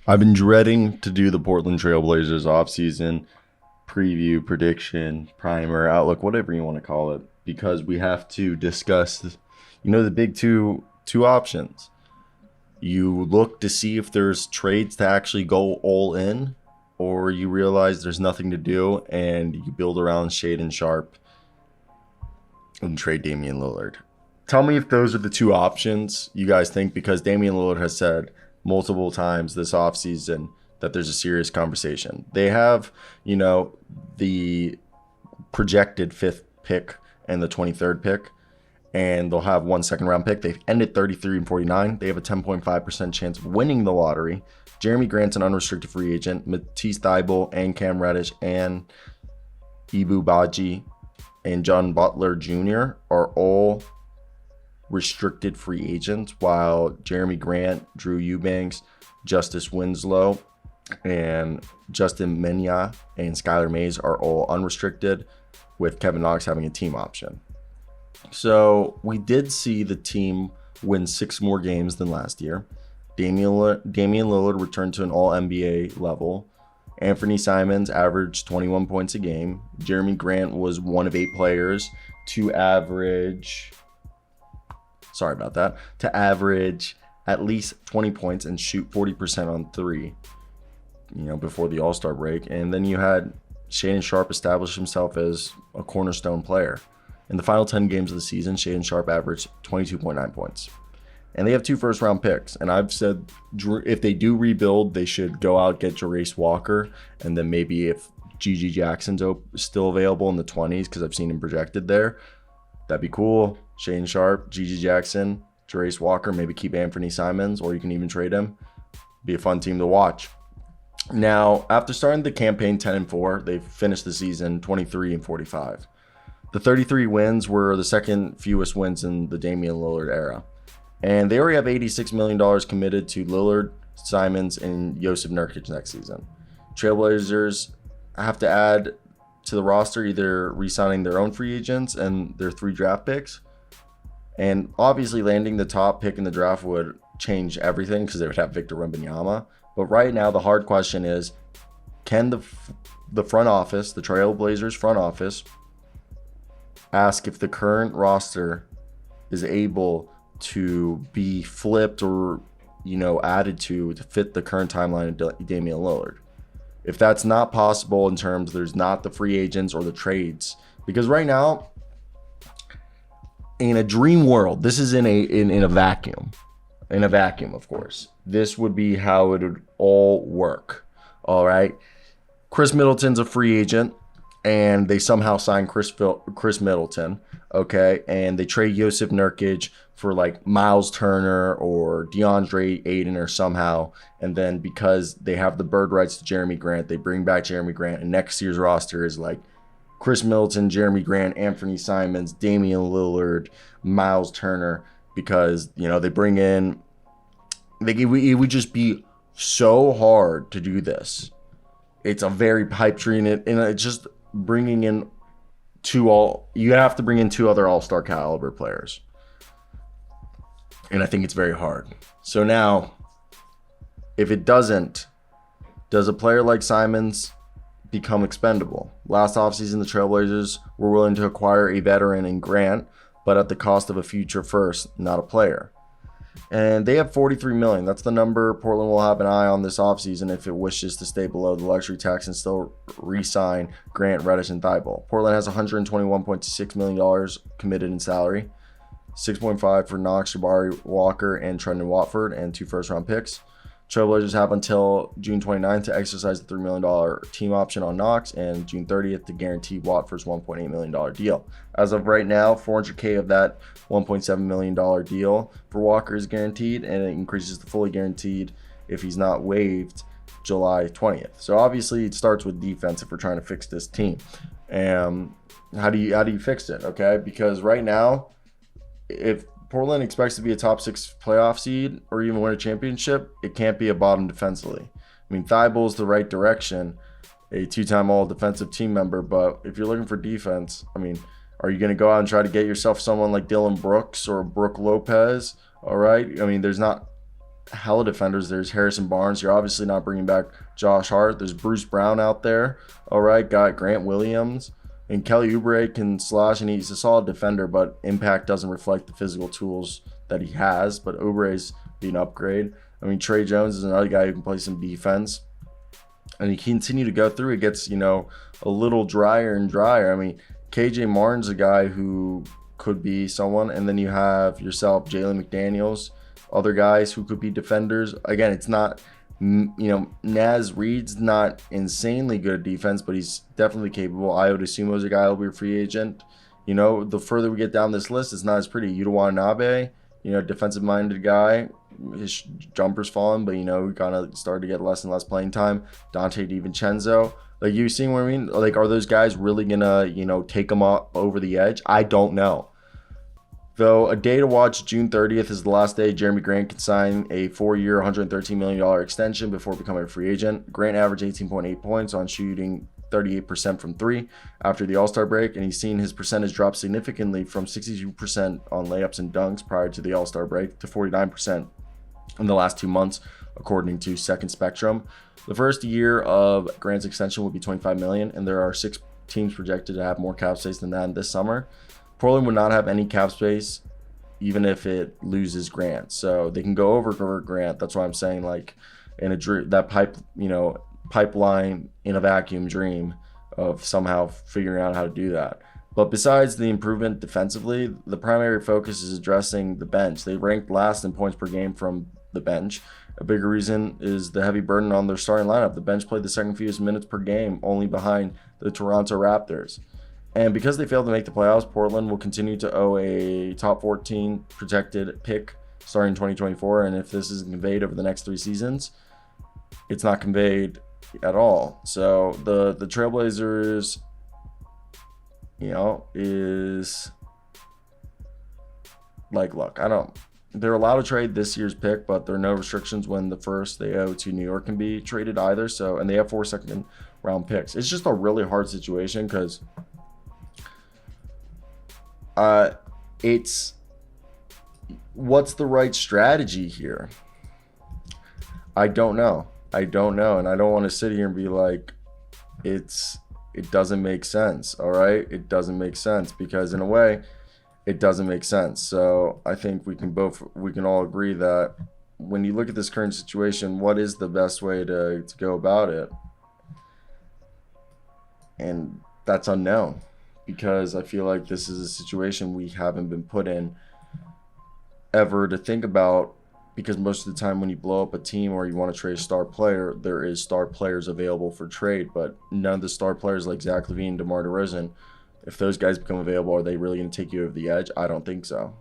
I've been dreading to do the Portland Trailblazers offseason preview, prediction, primer, outlook, whatever you want to call it, because we have to discuss, the big two options. You look to see if there's trades to actually go all in, or you realize there's nothing to do and you build around Shaden Sharp and trade Damian Lillard. Tell me if those are the two options you guys think, because Damian Lillard has said multiple times this offseason that there's a serious conversation. They have, the projected fifth pick and the 23rd pick, and they'll have 1 round pick. They've ended 33-49. They have a 10.5% chance of winning the lottery. Jeremy Grant's an unrestricted free agent. Matisse Thybulle and Cam Reddish and Ibu Baji and John Butler Jr. are all restricted free agents, while Jeremy Grant, Drew Eubanks, Justice Winslow, and Justin Menia and Skylar Mays are all unrestricted, with Kevin Knox having a team option. So we did see the team win 6 more games than last year. Damian Lillard returned to an all-NBA level. Anthony Simons averaged 21 points a game. Jeremy Grant was one of 8 players to average at least 20 points and shoot 40% on 3, before the All-Star break. And then you had Shaden Sharp establish himself as a cornerstone player. In the final 10 games of the season, Shaden Sharp averaged 22.9 points. And they have 2 first-round picks. And I've said if they do rebuild, they should go out, get Jarace Walker, and then maybe if G.G. Jackson's still available in the 20s, because I've seen him projected there, that'd be cool. Shaden Sharp, G.G. Jackson, Jarace Walker, maybe keep Anthony Simons, or you can even trade him. Be a fun team to watch. Now, after starting the campaign 10-4, they finished the season 23-45. The 33 wins were the second fewest wins in the Damian Lillard era. And they already have $86 million committed to Lillard, Simons, and Jusuf Nurkic next season. Trailblazers have to add to the roster, either re-signing their own free agents and their 3 draft picks. And obviously landing the top pick in the draft would change everything, because they would have Victor Wembanyama. But right now, the hard question is, can the front office, the Trailblazers front office, ask if the current roster is able to be flipped or, added to fit the current timeline of Damian Lillard? If that's not possible, in terms there's not the free agents or the trades, because right now, in a dream world, this is in a vacuum. In a vacuum, of course. This would be how it would all work. All right. Chris Middleton's a free agent, and they somehow sign Chris Middleton. Okay. And they trade Jusuf Nurkic for like Miles Turner or DeAndre Ayton or somehow. And then because they have the bird rights to Jeremy Grant, they bring back Jeremy Grant. And next year's roster is like Chris Middleton, Jeremy Grant, Anthony Simons, Damian Lillard, Miles Turner, because, they bring in, it would just be so hard to do this. It's a very pipe dream, and it's just bringing in you have to bring in 2 other all-star caliber players. And I think it's very hard. So now, if it doesn't, does a player like Simons become expendable? Last offseason, the Trailblazers were willing to acquire a veteran in Grant, but at the cost of a future first, not a player. And they have $43 million. That's the number Portland will have an eye on this offseason if it wishes to stay below the luxury tax and still re-sign Grant, Reddish, and Thybulle. Portland has $121.6 million committed in salary, 6.5 for Knox, Jabari Walker, and Trendon Watford, and 2 first-round picks. Trailblazers have until June 29th to exercise the $3 million team option on Knox, and June 30th to guarantee Watford's $1.8 million deal. As of right now, $400K of that $1.7 million deal for Walker is guaranteed, and it increases to fully guaranteed if he's not waived July 20th. So obviously it starts with defense if we're trying to fix this team. How do you fix it? Okay, because right now, if Portland expects to be a top 6 playoff seed or even win a championship, it can't be a bottom defensively. I mean, Thybulle's the right direction, a 2-time all-defensive team member, but if you're looking for defense, I mean, are you going to go out and try to get yourself someone like Dylan Brooks or Brooke Lopez? All right. I mean, there's not hella defenders. There's Harrison Barnes. You're obviously not bringing back Josh Hart. There's Bruce Brown out there. All right, got Grant Williams. And Kelly Oubre can slash, and he's a solid defender, but impact doesn't reflect the physical tools that he has. But Oubre's be an upgrade. I mean, Trey Jones is another guy who can play some defense. And you continue to go through, it gets, a little drier and drier. I mean, KJ Martin's a guy who could be someone. And then you have yourself, Jalen McDaniels, other guys who could be defenders. Again, it's not, Naz Reid's not insanely good at defense, but he's definitely capable. Ayo Dosunmu's a guy who'll be a free agent. The further we get down this list, it's not as pretty. Yuta Watanabe, defensive-minded guy. His jumper's fallen, but, he kind of started to get less and less playing time. Dante DiVincenzo. Like, you seeing what I mean? Like, are those guys really going to, take them up over the edge? I don't know. Though a day to watch, June 30th is the last day Jeremy Grant can sign a 4-year, $113 million extension before becoming a free agent. Grant averaged 18.8 points on shooting 38% from three after the All-Star break, and he's seen his percentage drop significantly from 62% on layups and dunks prior to the All-Star break to 49% in the last 2 months, according to Second Spectrum. The first year of Grant's extension will be $25 million, and there are 6 teams projected to have more cap space than that this summer. Portland would not have any cap space even if it loses Grant. So they can go over Grant. That's why I'm saying, like, in a dream, that pipeline in a vacuum dream of somehow figuring out how to do that. But besides the improvement defensively, the primary focus is addressing the bench. They ranked last in points per game from the bench. A bigger reason is the heavy burden on their starting lineup. The bench played the second fewest minutes per game, only behind the Toronto Raptors. And because they failed to make the playoffs, Portland will continue to owe a top 14 protected pick starting 2024. And if this isn't conveyed over the next 3 seasons, it's not conveyed at all. So the Trailblazers, is like, look, they're allowed to trade this year's pick, but there are no restrictions when the first they owe to New York can be traded either. So, and they have 4 second round picks. It's just a really hard situation because it's what's the right strategy here? I don't know, and I don't want to sit here and be like it doesn't make sense. All right, it doesn't make sense because in a way it doesn't make sense. So I think we can all agree that when you look at this current situation, what is the best way to go about it? And that's unknown, because I feel like this is a situation we haven't been put in ever to think about, because most of the time when you blow up a team or you want to trade a star player, there is star players available for trade, but none of the star players like Zach LaVine, DeMar DeRozan, if those guys become available, are they really going to take you over the edge? I don't think so.